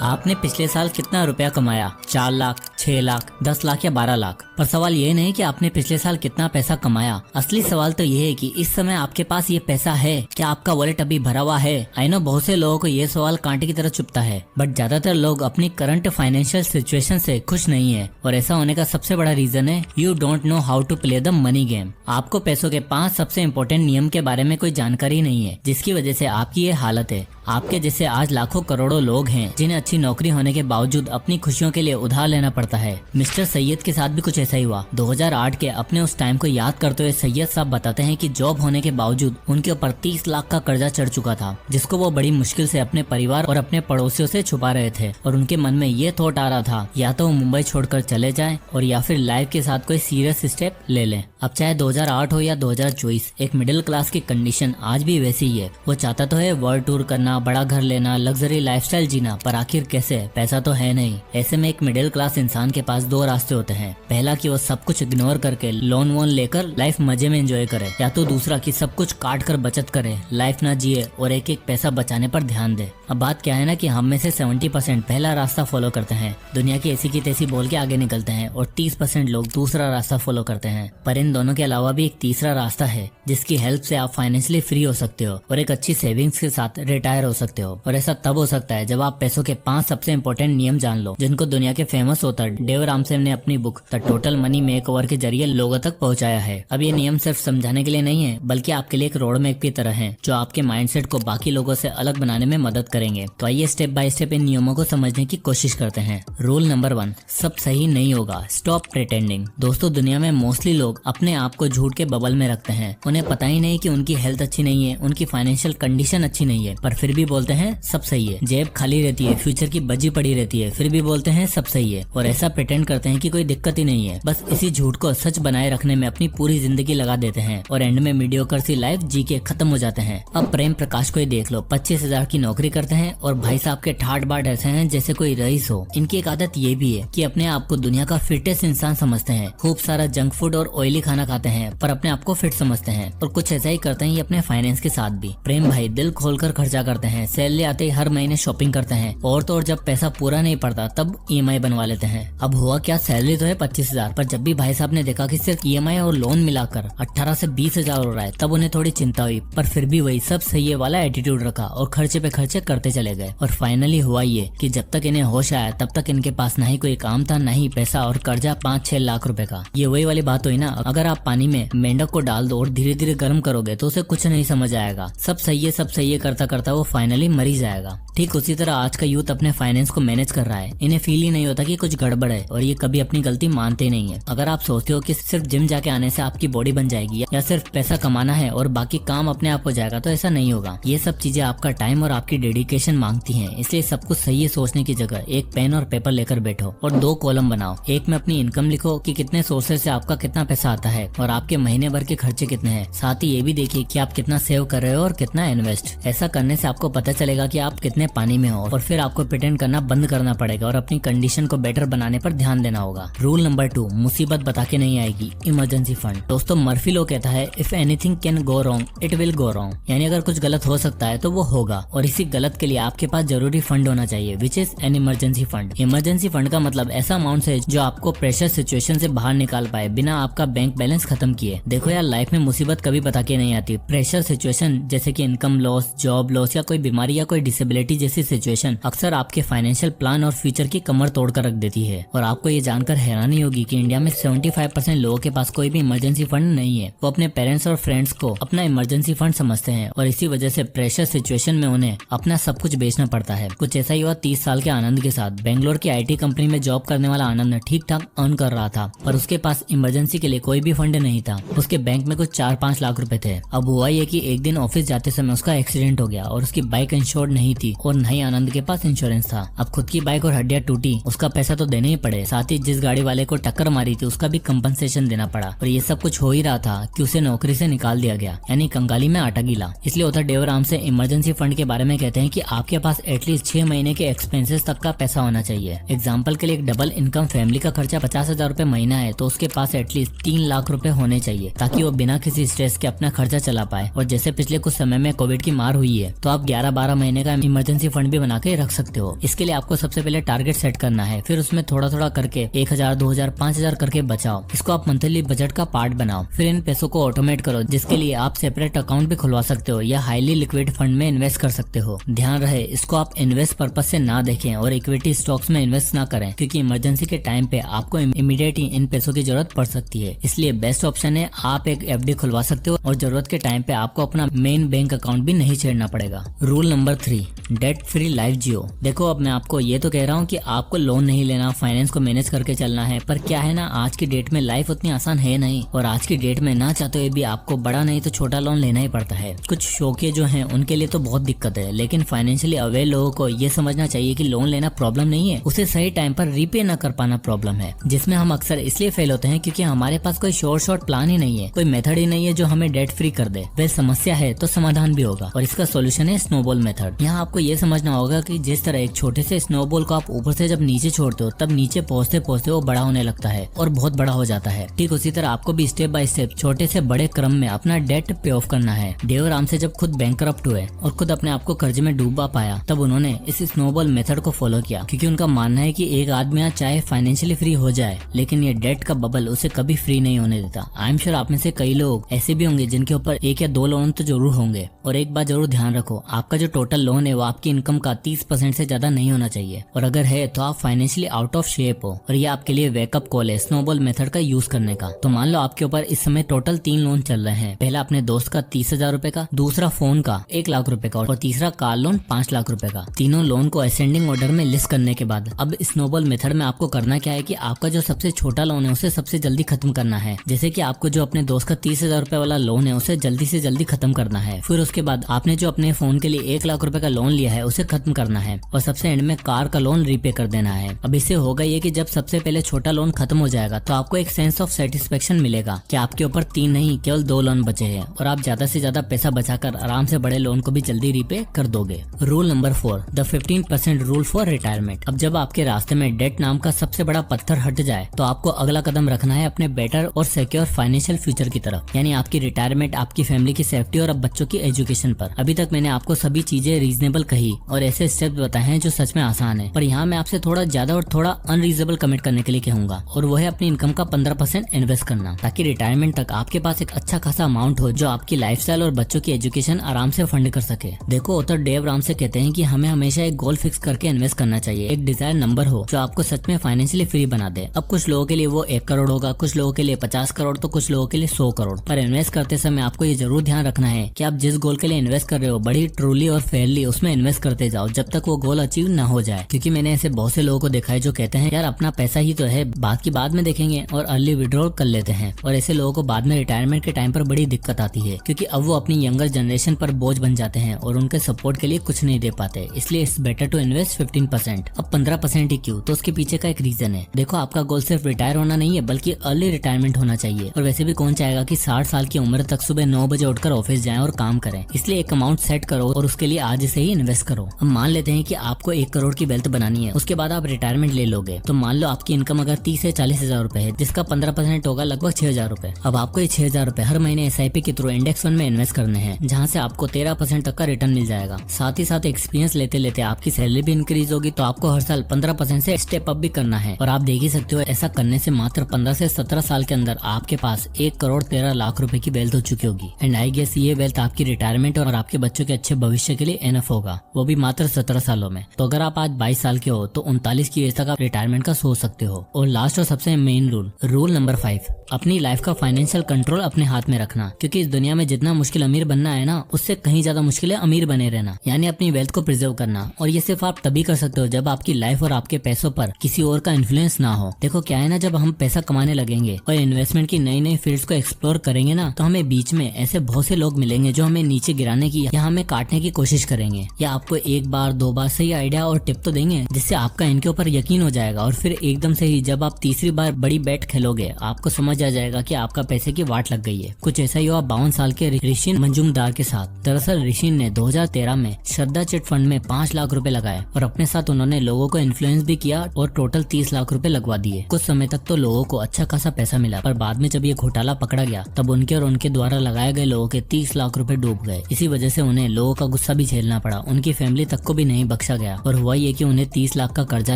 आपने पिछले साल कितना रुपया कमाया? 4 लाख, 6 लाख, 10 लाख या 12 लाख? पर सवाल ये नहीं कि आपने पिछले साल कितना पैसा कमाया। असली सवाल तो ये है कि इस समय आपके पास ये पैसा है, क्या आपका वॉलेट अभी भरा हुआ है? आई नो बहुत से लोगों को ये सवाल कांटे की तरह चुभता है, बट ज्यादातर लोग अपनी करंट फाइनेंशियल सिचुएशन से खुश नहीं है और ऐसा होने का सबसे बड़ा रीजन है you don't know how to play the money game. आपको पैसों के 5 सबसे इम्पोर्टेंट नियम के बारे में कोई जानकारी नहीं है, जिसकी वजह से आपकी ये हालत है। आपके जैसे आज लाखों करोड़ों लोग हैं जिन्हें अच्छी नौकरी होने के बावजूद अपनी खुशियों के लिए उधार लेना पड़ता है। मिस्टर सैयद के साथ भी कुछ ऐसा ही हुआ। 2008 के अपने उस टाइम को याद करते हुए सैयद साहब बताते हैं कि जॉब होने के बावजूद उनके ऊपर 30 लाख का कर्जा चढ़ चुका था, जिसको वो बड़ी मुश्किल से अपने परिवार और अपने पड़ोसियों से छुपा रहे थे। और उनके मन में ये थॉट आ रहा था या तो वो मुंबई छोड़कर चले जाएं और या फिर लाइफ के साथ कोई सीरियस स्टेप ले लें। अब चाहे 2008 हो या 2024, एक मिडिल क्लास की कंडीशन आज भी वैसी ही है। वो चाहता तो है वर्ल्ड टूर करना, बड़ा घर लेना, लग्जरी लाइफस्टाइल जीना, पर आखिर कैसे? पैसा तो है नहीं। ऐसे में एक मिडिल क्लास इंसान के पास 2 रास्ते होते हैं। पहला कि वो सब कुछ इग्नोर करके लोन वोन लेकर लाइफ मजे में एंजॉय करे, या तो दूसरा कि सब कुछ काट कर बचत करे, लाइफ ना जिए और एक एक पैसा बचाने पर ध्यान दे। अब बात क्या है ना कि हम में से 70% पहला रास्ता फॉलो करते हैं, दुनिया की ऐसी की तैसी बोल के आगे निकलते हैं, और 30% लोग दूसरा रास्ता फॉलो करते हैं। पर इन दोनों के अलावा भी एक तीसरा रास्ता है जिसकी हेल्प से आप फाइनेंशियली फ्री हो सकते हो और एक अच्छी सेविंग्स के साथ रिटायर हो सकते हो। और ऐसा तब हो सकता है जब आप पैसों के 5 सबसे इम्पोर्टेंट नियम जान लो, जिनको दुनिया के फेमस ऑथर डेव रामसेन ने अपनी book the total money makeover के जरिए लोगों तक पहुंचाया है। अब ये नियम सिर्फ समझाने के लिए नहीं है, बल्कि आपके लिए एक रोड मैप की तरह है जो आपके माइंडसेट को बाकी लोगों से अलग बनाने में मदद करेंगे। तो आइए स्टेप बाय स्टेप इन नियमों को समझने की कोशिश करते हैं। रूल नंबर 1, सब सही नहीं होगा, स्टॉप प्रिटेंडिंग। दोस्तों, दुनिया में मोस्टली लोग अपने आप को झूठ के बबल में रखते हैं। उन्हें पता ही नहीं कि उनकी हेल्थ अच्छी नहीं है, उनकी फाइनेंशियल कंडीशन अच्छी नहीं है, पर फिर भी बोलते हैं सब सही है। जेब खाली रहती है, फ्यूचर की बजी पड़ी रहती है, फिर भी बोलते हैं सब सही है और ऐसा प्रिटेंड करते हैं कि कोई दिक्कत ही नहीं है। बस इसी झूठ को सच बनाए रखने में अपनी पूरी जिंदगी लगा देते हैं और एंड में मीडियोकर सी लाइफ जी के खत्म हो जाते हैं। अब प्रेम प्रकाश को ही देख लो, 25,000 की नौकरी करते हैं और भाई साहब के ठाट बाट ऐसे हैं जैसे कोई रईस हो। इनकी एक आदत ये भी है कि अपने आप को दुनिया का फिटेस्ट इंसान समझते हैं, खूब सारा जंक फूड और ऑयली खाना खाते हैं पर अपने आप को फिट समझते हैं। और कुछ ऐसा ही करते हैं ये अपने फाइनेंस के साथ भी। प्रेम भाई दिल खोलकर खर्चा करते हैं, सैलरी आते ही हर महीने शॉपिंग करते हैं, और तो और जब पैसा पूरा नहीं पड़ता तब EMI बनवा लेते हैं। अब हुआ क्या, सैलरी तो है 25,000, पर जब भी भाई साहब ने देखा कि सिर्फ EMI और लोन मिलाकर 18 से 20,000 हो रहा है, तब उन्हें थोड़ी चिंता हुई। पर फिर भी वही सब सही है वाला एटीट्यूड रखा और खर्चे पे खर्चे करते चले गए। और फाइनली हुआ ये कि जब तक इन्हें होश आया तब तक इनके पास ना ही कोई काम था, ना ही पैसा, और कर्जा 5-6 लाख रुपए का। ये वही वाली बात हुई ना, अगर आप पानी में मेंढक को डाल दो और धीरे धीरे गर्म करोगे तो उसे कुछ नहीं समझ आएगा। सब सही है करता करता वो फाइनली मर ही जाएगा। ठीक उसी तरह आज का यूथ अपने फाइनेंस को मैनेज कर रहा है। इन्हें फील ही नहीं होता कि कुछ गड़बड़ है और ये कभी अपनी गलती मानते नहीं है। अगर आप सोचते हो कि सिर्फ जिम जाके आने से आपकी बॉडी बन जाएगी या सिर्फ पैसा कमाना है और बाकी काम अपने आप हो जाएगा, तो ऐसा नहीं होगा। ये सब चीजें आपका टाइम और आपकी डेडिकेशन मांगती हैं। इसलिए सब कुछ सही है सोचने की जगह एक पेन और पेपर लेकर बैठो और 2 कॉलम बनाओ। एक में अपनी इनकम लिखो कि कितने सोर्सेज से आपका कितना पैसा आता है और आपके महीने भर के खर्चे कितने हैं। साथ ही ये भी देखिए कि आप कितना सेव कर रहे हो और कितना इन्वेस्ट। ऐसा करने से आपको पता चलेगा कि आप कितने पानी में हो और फिर आपको प्रिटेंड करना बंद करना पड़ेगा और अपनी कंडीशन को बेटर बनाने पर ध्यान देना होगा। रूल नंबर 2, मुसीबत बता के नहीं आएगी, इमरजेंसी फंड। दोस्तों, मर्फी लॉ कहता है if anything can go wrong it will go wrong, यानी अगर कुछ गलत हो सकता है तो वो होगा, और इसी गलत के लिए आपके पास जरूरी फंड होना चाहिए, which is an emergency fund. Emergency fund का मतलब ऐसा अमाउंट है जो आपको प्रेशर सिचुएशन से बाहर निकाल पाए बिना आपका बैंक बैलेंस खत्म किए। देखो यार, लाइफ में मुसीबत कभी बता के नहीं आती। प्रेशर सिचुएशन जैसे कि इनकम लॉस, जॉब लॉस या कोई बीमारी या कोई डिसेबिलिटी जैसी सिचुएशन अक्सर आपके फाइनेंशियल प्लान और फ्यूचर की कमर तोड़ कर रख देती है। और आपको ये जानकर हैरानी होगी कि इंडिया में 75% लोगों के पास कोई भी इमरजेंसी फंड नहीं है। वो अपने पेरेंट्स और फ्रेंड्स को अपना इमरजेंसी फंड समझते हैं और इसी वजह से प्रेशर सिचुएशन में उन्हें अपना सब कुछ बेचना पड़ता है। कुछ ऐसा ही हुआ 30 साल के आनंद के साथ। बेंगलोर की IT कंपनी में जॉब करने वाला आनंद ठीक ठाक अर्न कर रहा था, पर उसके पास इमरजेंसी के लिए कोई भी फंड नहीं था। उसके बैंक में कुछ 4-5 लाख रुपए थे। अब हुआ ये कि एक दिन ऑफिस जाते समय उसका एक्सीडेंट हो गया और उसकी बाइक इंश्योर्ड नहीं थी और न ही आनंद के पास इंश्योरेंस था। अब खुद की बाइक और हड्डियां टूटी, उसका पैसा तो देने ही पड़े, साथ ही जिस गाड़ी वाले को टक्कर मारी थी उसका भी कंपनसेशन देना पड़ा। और ये सब कुछ हो ही रहा था कि उसे नौकरी से निकाल दिया गया, यानी कंगाली में आटा गीला। इसलिए author Dave Ramsen emergency fund के बारे में कहते हैं कि आपके पास एटलीस्ट 6 महीने के एक्सपेंसेस तक का पैसा होना चाहिए। एग्जाम्पल के लिए एक डबल इनकम फैमिली का खर्चा 50,000 रुपए महीना है तो उसके पास एटलीस्ट 3 लाख रुपए होने चाहिए ताकि वो बिना किसी स्ट्रेस के अपना खर्चा चला पाए। और जैसे पिछले कुछ समय में कोविड की मार हुई है तो आप आप 11-12 महीने का इमरजेंसी फंड भी बना के रख सकते हो। इसके लिए आपको सबसे पहले टारगेट सेट करना है, फिर उसमें थोड़ा थोड़ा करके 1000, 2000, 5000 करके बचाओ। इसको आप मंथली बजट का पार्ट बनाओ। फिर इन पैसों को ऑटोमेट करो, जिसके लिए आप सेपरेट अकाउंट भी खुलवा सकते हो या हाईली लिक्विड फंड में इन्वेस्ट कर सकते हो। ध्यान रहे, इसको आप इन्वेस्ट पर्पज से ना देखें और इक्विटी स्टॉक्स में इन्वेस्ट ना करें, क्योंकि इमरजेंसी के टाइम पे आपको इमीडिएट ही इन पैसों की जरूरत पड़ सकती है। इसलिए बेस्ट ऑप्शन है आप एक एफडी खुलवा सकते हो और जरूरत के टाइम पे आपको अपना मेन बैंक अकाउंट भी नहीं छेड़ना पड़ेगा। Rule number 3, debt free life जियो। देखो, अब मैं आपको ये तो कह रहा हूँ कि आपको लोन नहीं लेना, फाइनेंस को मैनेज करके चलना है, पर क्या है ना, आज की डेट में लाइफ उतनी आसान है नहीं, और आज की डेट में ना चाहते हुए भी आपको बड़ा नहीं तो छोटा लोन लेना ही पड़ता है। कुछ शौकिया जो हैं उनके लिए तो बहुत दिक्कत है, लेकिन फाइनेंशियली अवेयर लोगों को ये समझना चाहिए कि लोन लेना प्रॉब्लम नहीं है, उसे सही टाइम पर रीपे न कर पाना प्रॉब्लम है, जिसमें हम अक्सर इसलिए फेल होते हैं क्योंकि हमारे पास कोई शॉर्ट प्लान ही नहीं है, कोई मेथड ही नहीं है जो हमें डेट फ्री कर दे। वह समस्या है तो समाधान भी होगा, और इसका सोल्यूशन है स्नोबॉल मेथड। यहाँ आपको ये समझना होगा कि जिस तरह एक छोटे से स्नोबॉल को आप ऊपर से जब नीचे छोड़ते हो, तब नीचे पहुँचते पहुँचते वो बड़ा होने लगता है और बहुत बड़ा हो जाता है। ठीक उसी तरह आपको भी स्टेप बाय स्टेप छोटे से बड़े क्रम में अपना डेट पे ऑफ करना है। देव राम से जब खुद बैंकरप्ट हुए और खुद अपने आप को कर्ज में डूबा पाया, तब उन्होंने इस स्नोबॉल मेथड को फॉलो किया, क्योंकि उनका मानना है कि एक आदमी यहाँ चाहे फाइनेंशियली फ्री हो जाए, लेकिन ये डेट का बबल उसे कभी फ्री नहीं होने देता। आई एम श्योर आप में से कई लोग ऐसे भी होंगे जिनके ऊपर 1 या 2 लोन तो जरूर होंगे। और एक बात जरूर ध्यान रखो, आपका जो टोटल लोन है वो आपकी इनकम का 30% से ज्यादा नहीं होना चाहिए, और अगर है तो आप फाइनेंशियली आउट ऑफ शेप हो। और ये आपके लिए वेकअप कॉल है स्नोबॉल मेथड का यूज करने का। तो मान लो आपके ऊपर इस समय टोटल 3 लोन चल रहे हैं। पहला अपने दोस्त का 30,000 रुपए का, दूसरा फोन का 1 लाख रुपए का, और तीसरा कार लोन 5 लाख रुपए का। तीनों लोन को असेंडिंग ऑर्डर में लिस्ट करने के बाद अब स्नोबॉल मेथड में आपको करना क्या है कि आपका जो सबसे छोटा लोन है उसे सबसे जल्दी खत्म करना है। जैसे कि आपको जो अपने दोस्त का 30,000 रुपए वाला लोन है उसे जल्दी से जल्दी खत्म करना है। फिर उसके बाद आपने जो अपने फोन के लिए 1 लाख रुपए का लोन लिया है उसे खत्म करना है, और सबसे एंड में कार का लोन रीपे कर देना है। अब इससे होगा ये कि जब सबसे पहले छोटा लोन खत्म हो जाएगा तो आपको एक सेंस ऑफ सेटिस्फेक्शन मिलेगा कि आपके ऊपर 3 नहीं केवल 2 लोन बचे हैं, और आप ज्यादा से ज्यादा पैसा बचाकर आराम से बड़े लोन को भी जल्दी रीपे कर दोगे। Rule number 4, the 15% rule for retirement. अब जब आपके रास्ते में डेट नाम का सबसे बड़ा पत्थर हट जाए तो आपको अगला कदम रखना है अपने बेटर और सिक्योर फाइनेंशियल फ्यूचर की तरफ, यानी आपकी रिटायरमेंट, आपकी फैमिली की सेफ्टी और अब बच्चों की एजुकेशन पर। अभी तक मैंने आपको सभी चीजें रीजनेबल कही और ऐसे स्टेप्स बताए हैं जो सच में आसान है, पर यहाँ मैं आपसे थोड़ा ज्यादा और थोड़ा अनरीजनेबल कमिट करने के लिए कहूंगा, और वो है अपनी इनकम का 15% इन्वेस्ट करना, ताकि रिटायरमेंट तक आपके पास एक अच्छा खासा अमाउंट हो जो आपकी लाइफस्टाइल और बच्चों की एजुकेशन आराम से फंड कर सके। देखो, ऑथर डेव राम से कहते हैं कि हमें हमेशा एक गोल फिक्स करके इन्वेस्ट करना चाहिए, एक डिजायर नंबर हो जो आपको सच में फाइनेंशियली फ्री बना दे। अब कुछ लोगों के लिए वो 1 करोड़ होगा, कुछ लोगों के लिए 50 करोड़, तो कुछ लोगों के लिए 100 करोड़। पर इन्वेस्ट करते समय आपको ये जरूर ध्यान रखना है कि आप जिस गोल के लिए इन्वेस्ट कर रहे हो बड़ी ट्रूली और फेयरली उसमें इन्वेस्ट करते जाओ जब तक वो गोल अचीव ना हो जाए। क्योंकि मैंने ऐसे बहुत से लोगों को देखा है जो कहते हैं यार अपना पैसा ही तो है, बात की बाद में देखेंगे, और अर्ली विड्रॉल कर लेते हैं। और ऐसे लोगों को बाद में रिटायरमेंट के टाइम पर बड़ी दिक्कत आती है, क्योंकि अब वो अपनी यंगर जनरेशन पर बोझ बन जाते हैं और उनके सपोर्ट के लिए कुछ नहीं दे पाते। इसलिए इट्स बेटर टू इन्वेस्ट 15%। अब 15% ही क्यों, तो उसके पीछे का एक रीजन है। देखो, आपका गोल सिर्फ रिटायर होना नहीं है बल्कि अर्ली रिटायरमेंट होना चाहिए, और वैसे भी कौन चाहेगा कि 60 साल की उम्र तक सुबह 9 बजे उठकर ऑफिस जाएं और काम करें। इसलिए एक अमाउंट सेट करो और उसके लिए आज से ही इन्वेस्ट करो। अब मान लेते हैं कि आपको 1 करोड़ की वेल्थ बनानी है, उसके बाद आप रिटायरमेंट ले लोगे, तो मान लो आपकी इनकम अगर 30 से 40 हजार रुपए है, जिसका 15% होगा लगभग 6,000 रुपए। अब आपको ये 6,000 रुपए हर महीने SIP के थ्रू इंडेक्स फंड में इन्वेस्ट करने हैं, जहाँ से आपको 13% तक का रिटर्न मिल जाएगा। साथ ही साथ एक्सपीरियंस लेते लेते आपकी सैलरी भी इंक्रीज होगी, तो आपको हर साल 15% से स्टेप अप भी करना है। और आप देख ही सकते हो ऐसा करने से मात्र 15 से 17 साल के अंदर आपके पास 1 करोड़ 13 लाख रुपए की वेल्थ हो चुकी होगी। एंड आई गेस ये वेल्थ आपकी रिटायरमेंट और आपके बच्चों के अच्छे भविष्य के लिए एनफ होगा, वो भी मात्र 17 सालों में। तो अगर आप आज 22 साल के हो तो 39 की एज तक आप रिटायरमेंट का सोच सकते हो। और लास्ट और सबसे मेन रूल नंबर 5, अपनी लाइफ का फाइनेंशियल कंट्रोल अपने हाथ में रखना। क्योंकि इस दुनिया में जितना मुश्किल अमीर बनना है ना, उससे कहीं ज्यादा मुश्किल है अमीर बने रहना, यानी अपनी वेल्थ को प्रिजर्व करना। और ये सिर्फ आप तभी कर सकते हो जब आपकी लाइफ और आपके पैसों पर किसी और का इन्फ्लुएंस ना हो। देखो क्या है ना, जब हम पैसा कमाने लगेंगे और इन्वेस्टमेंट की नई नई फील्ड्स को एक्सप्लोर करेंगे ना, तो हमें बीच में ऐसे बहुत से लोग मिलेंगे जो हमें नीचे गिराने की या हमें काटने की कोशिश करेंगे, या आपको 1 बार 2 बार सही आइडिया और टिप तो देंगे जिससे आपका इनके ऊपर यकीन हो जाएगा, और फिर एकदम से ही जब आप तीसरी बार बड़ी बैट खेलोगे आपको समझ आ जाएगा कि आपका पैसे की वाट लग गई है। कुछ ऐसा ही हुआ 52 साल के ऋषिन मंजुमदार के साथ। दरअसल ऋषिन ने 2013 में श्रद्धा चिट फंड में 5 लाख रुपए लगाए, और अपने साथ उन्होंने लोगों को इन्फ्लुएंस भी किया और टोटल 30 लाख रुपए लगवा दिए। कुछ समय तक तो लोगों को अच्छा खासा पैसा मिला, पर बाद में जब ये घोटाला पकड़ा गया तब उनके और उनके द्वारा लगाए गए लोगों के 30 लाख रुपए डूब गए। इसी वजह से उन्हें लोगों का गुस्सा भी झेलना पड़ा, उनकी फैमिली तक को भी नहीं बख्शा गया और हुआ ये कि उन्हें 30 लाख का कर्जा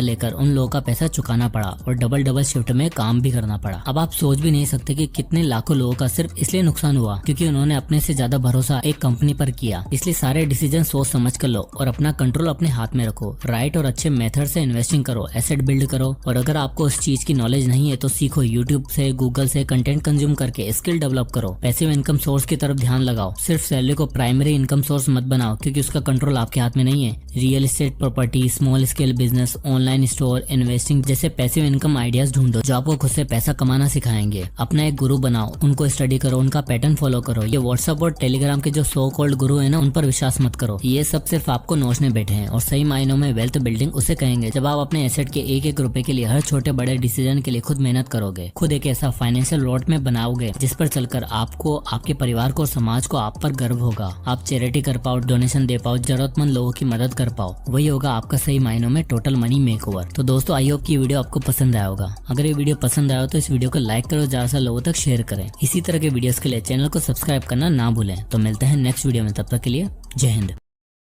लेकर उन लोगों का पैसा चुकाना पड़ा और डबल शिफ्ट में काम भी करना पड़ा। अब आप सोच भी नहीं सकते कि कितने लाखों लोगों का सिर्फ इसलिए नुकसान हुआ क्योंकि उन्होंने अपने से ज्यादा भरोसा एक कंपनी पर किया। इसलिए सारे डिसीजन सोच समझ कर लो और अपना कंट्रोल अपने हाथ में रखो। राइट और अच्छे मेथड से इन्वेस्टिंग करो, एसेट बिल्ड करो और अगर आपको उस चीज की नॉलेज नहीं है तो सीखो, यूट्यूब से, गूगल से कंटेंट कंज्यूम करके स्किल डेवलप करो। पैसिव इनकम सोर्स की तरफ ध्यान लगाओ। सिर्फ सैलरी को प्राइमरी इनकम सोर्स मत बनाओ क्योंकि उसका कंट्रोल आपके हाथ में नहीं है। Real estate, property, small scale business, online store, investing जैसे पैसिव इनकम आइडियाज ढूंढो जो आपको खुद से पैसा कमाना सिखाएंगे। अपना एक गुरु बनाओ, उनको स्टडी करो, उनका पैटर्न फॉलो करो। ये व्हाट्सएप और टेलीग्राम के जो सो कॉल्ड गुरु है ना, उन पर विश्वास मत करो। ये सब सिर्फ आपको नोचने बैठे हैं और सही मायनों में वेल्थ बिल्डिंग उसे कहेंगे जब आप अपने एसेट के एक एक रुपए के लिए हर छोटे बड़े डिसीजन के लिए खुद मेहनत करोगे, खुद एक ऐसा फाइनेंशियल रोड में बनाओगे जिस पर चलकर आपको, आपके परिवार को और समाज को आप पर गर्व होगा। आप चैरिटी कर पाओ, डोनेशन दे पाओ, जरूरतमंद लोगों की मदद कर पाओ, वही होगा आपका सही मायनों में टोटल मनी मेकओवर। तो दोस्तों, आई होप की वीडियो आपको पसंद आया होगा। अगर ये वीडियो पसंद आया हो तो इस वीडियो को लाइक करो, ज्यादा से लोगों तक शेयर करें। इसी तरह के वीडियोस के लिए चैनल को सब्सक्राइब करना ना भूलें। तो मिलते हैं नेक्स्ट वीडियो में, तब तक के लिए जय हिंद।